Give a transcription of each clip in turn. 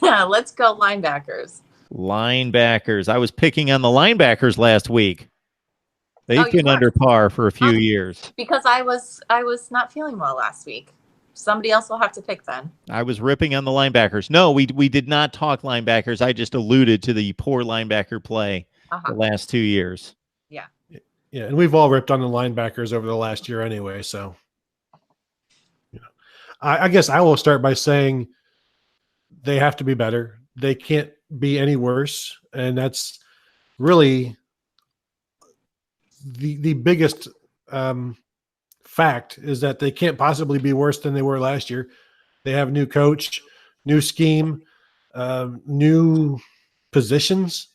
Let's go linebackers. Linebackers. I was picking on the linebackers last week. They've been under par for a few years. Because I was not feeling well last week. Somebody else will have to pick then. I was ripping on the linebackers. No, we did not talk linebackers. I just alluded to the poor linebacker play the last 2 years. Yeah. Yeah, and we've all ripped on the linebackers over the last year anyway. So, I guess I will start by saying they have to be better. They can't be any worse, and that's really the biggest fact is that they can't possibly be worse than they were last year. They have a new coach, new scheme, new positions,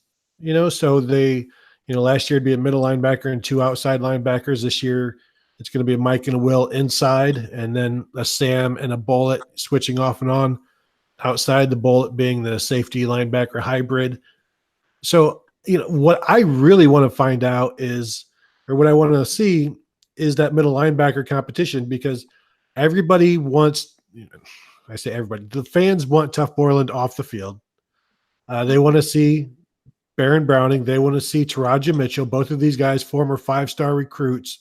so they, last year it'd be a middle linebacker and 2 outside linebackers. This year it's going to be a Mike and a Will inside, and then a Sam and a Bullet switching off and on outside, the Bullet being the safety linebacker hybrid. So, what I really want to find out is, or what I want to see is that middle linebacker competition, because everybody wants, I say everybody, the fans want Tough Borland off the field. They want to see Baron Browning. They want to see Taraja Mitchell, both of these guys, former 5-star recruits,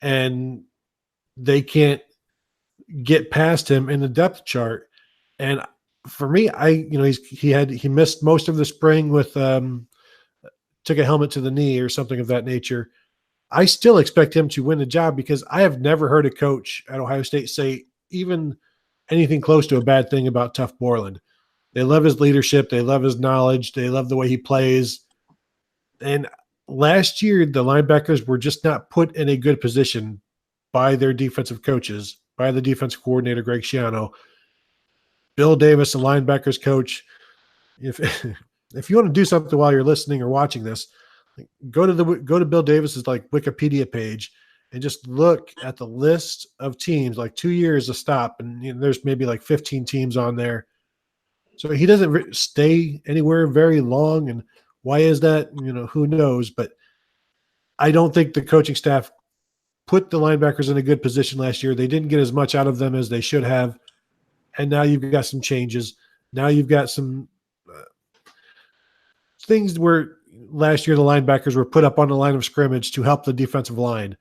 and they can't get past him in the depth chart. And for me, he missed most of the spring with took a helmet to the knee or something of that nature. I still expect him to win the job, because I have never heard a coach at Ohio State say even anything close to a bad thing about Tough Borland. They love his leadership. They love his knowledge. They love the way he plays. And last year, the linebackers were just not put in a good position by their defensive coaches, by the defense coordinator, Greg Schiano. Bill Davis, the linebackers coach, if you want to do something while you're listening or watching this, go to Bill Davis's Wikipedia page and just look at the list of teams, 2 years to stop, and there's maybe 15 teams on there. So he doesn't stay anywhere very long, and why is that? Who knows? But I don't think the coaching staff put the linebackers in a good position last year. They didn't get as much out of them as they should have, and now you've got some changes. Now you've got some things where last year the linebackers were put up on the line of scrimmage to help the defensive line.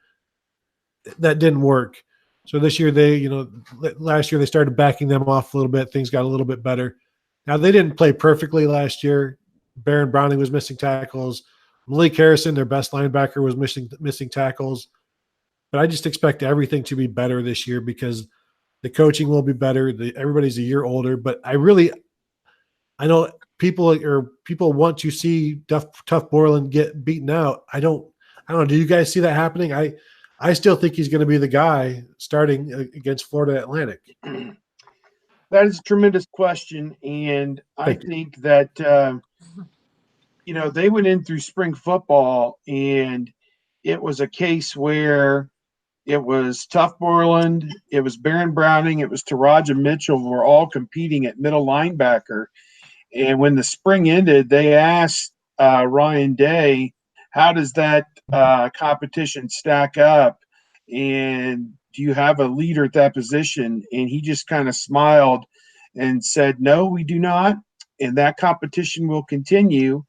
That didn't work. So this year last year they started backing them off a little bit. Things got a little bit better. Now they didn't play perfectly last year. Baron Browning was missing tackles. Malik Harrison, their best linebacker, was missing tackles. But I just expect everything to be better this year, because the coaching will be better. Everybody's a year older, but I know people want to see Tough Borland get beaten out. I don't know. Do you guys see that happening? I still think he's going to be the guy starting against Florida Atlantic. That is a tremendous question, and I think that they went in through spring football, and it was a case where it was Tough Borland, it was Baron Browning, it was Taraja Mitchell, were all competing at middle linebacker. And when the spring ended, they asked Ryan Day, how does that competition stack up? And do you have a leader at that position? And he just kind of smiled and said, no, we do not. And that competition will continue.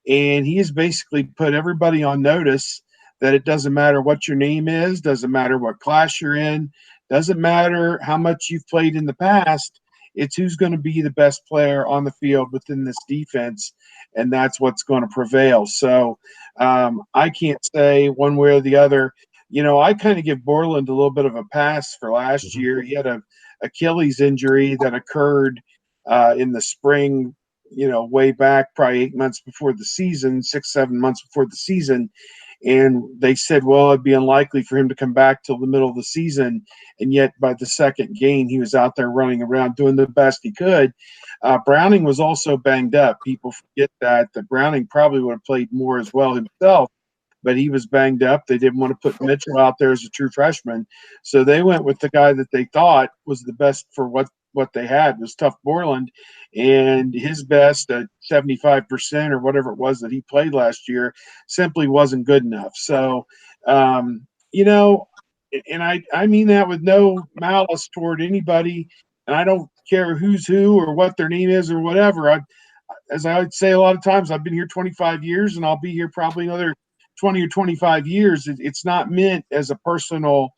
And he has basically put everybody on notice that it doesn't matter what your name is, doesn't matter what class you're in, doesn't matter how much you've played in the past. It's who's going to be the best player on the field within this defense, and that's what's going to prevail. So I can't say one way or the other. I kind of give Borland a little bit of a pass for last year. He had a Achilles injury that occurred in the spring, way back, probably 8 months before the season, 6-7 months before the season. And they said, well, it'd be unlikely for him to come back till the middle of the season. And yet by the second game, he was out there running around doing the best he could. Browning was also banged up. People forget that Browning probably would have played more as well himself, but he was banged up. They didn't want to put Mitchell out there as a true freshman. So they went with the guy that they thought was the best for what they had, was Tough Borland, and his best at 75% or whatever it was that he played last year simply wasn't good enough. So, and I mean that with no malice toward anybody, and I don't care who's who or what their name is or whatever. As I would say a lot of times, I've been here 25 years and I'll be here probably another 20 or 25 years. It's not meant as a personal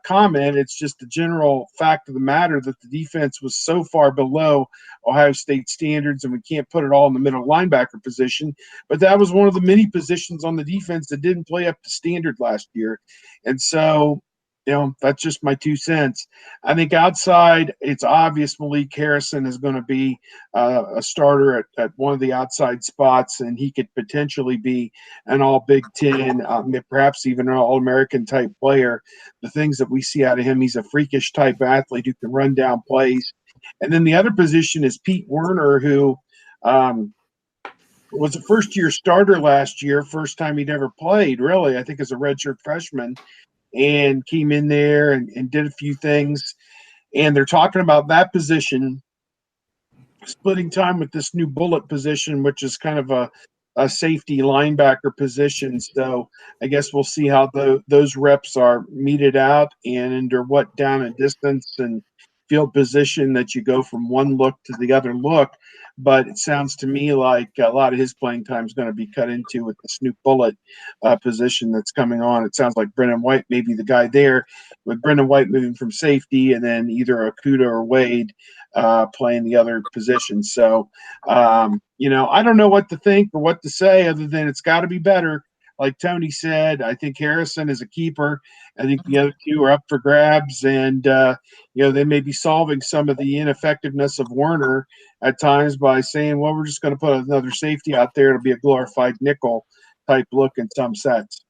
comment. It's just the general fact of the matter that the defense was so far below Ohio State standards, and we can't put it all in the middle linebacker position. But that was one of the many positions on the defense that didn't play up to standard last year. And so, that's just my 2 cents. I think outside, it's obvious Malik Harrison is going to be a starter at one of the outside spots, and he could potentially be an all Big Ten, perhaps even an All-American type player. The things that we see out of him, he's a freakish type athlete who can run down plays. And then the other position is Pete Werner, who was a first-year starter last year, first time he'd ever played, really, I think as a redshirt freshman, and came in there and did a few things. And they're talking about that position splitting time with this new bullet position, which is kind of a safety linebacker position. So I guess we'll see how those reps are meted out and under what down and distance and field position that you go from one look to the other look. But it sounds to me like a lot of his playing time is going to be cut into with this new bullet position that's coming on. It sounds like Brendan White may be the guy there, with Brendan White moving from safety and then either Okuda or Wade playing the other position. So, I don't know what to think or what to say other than it's got to be better. Like Tony said, I think Harrison is a keeper. I think the other two are up for grabs, and they may be solving some of the ineffectiveness of Werner at times by saying, well, we're just going to put another safety out there. It'll be a glorified nickel type look in some sets.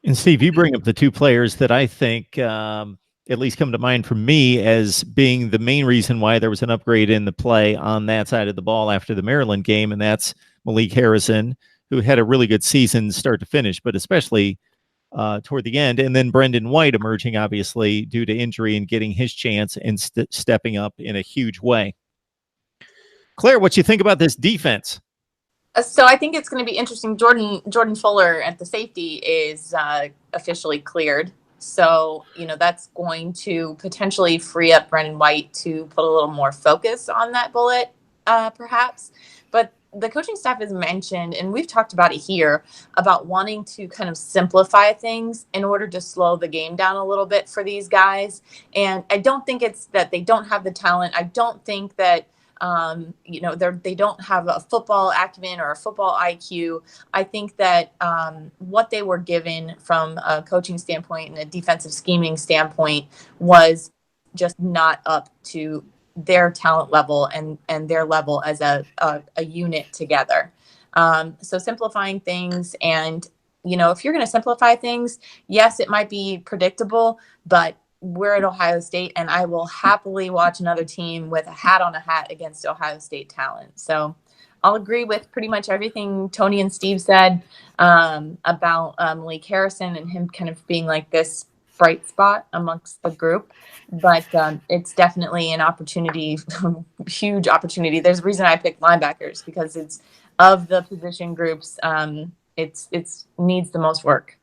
And Steve, you bring up the 2 players that I think at least come to mind for me as being the main reason why there was an upgrade in the play on that side of the ball after the Maryland game, and that's Malik Harrison, who had a really good season start to finish, but especially toward the end. And then Brendan White emerging, obviously, due to injury and getting his chance and stepping up in a huge way. Claire, what you think about this defense? So I think it's going to be interesting. Jordan Fuller at the safety is officially cleared. So, that's going to potentially free up Brendan White to put a little more focus on that bullet, perhaps. But the coaching staff has mentioned, and we've talked about it here, about wanting to kind of simplify things in order to slow the game down a little bit for these guys. And I don't think it's that they don't have the talent. I don't think that they don't have a football acumen or a football IQ. I think that what they were given from a coaching standpoint and a defensive scheming standpoint was just not up to their talent level and their level as a unit together. So simplifying things, and if you're going to simplify things, yes, it might be predictable, but we're at Ohio State, and I will happily watch another team with a hat on a hat against Ohio State talent. So I'll agree with pretty much everything Tony and Steve said about Malik Harrison and him kind of being like this bright spot amongst the group. But it's definitely an opportunity, huge opportunity. There's a reason I picked linebackers, because it's of the position groups, it's needs the most work.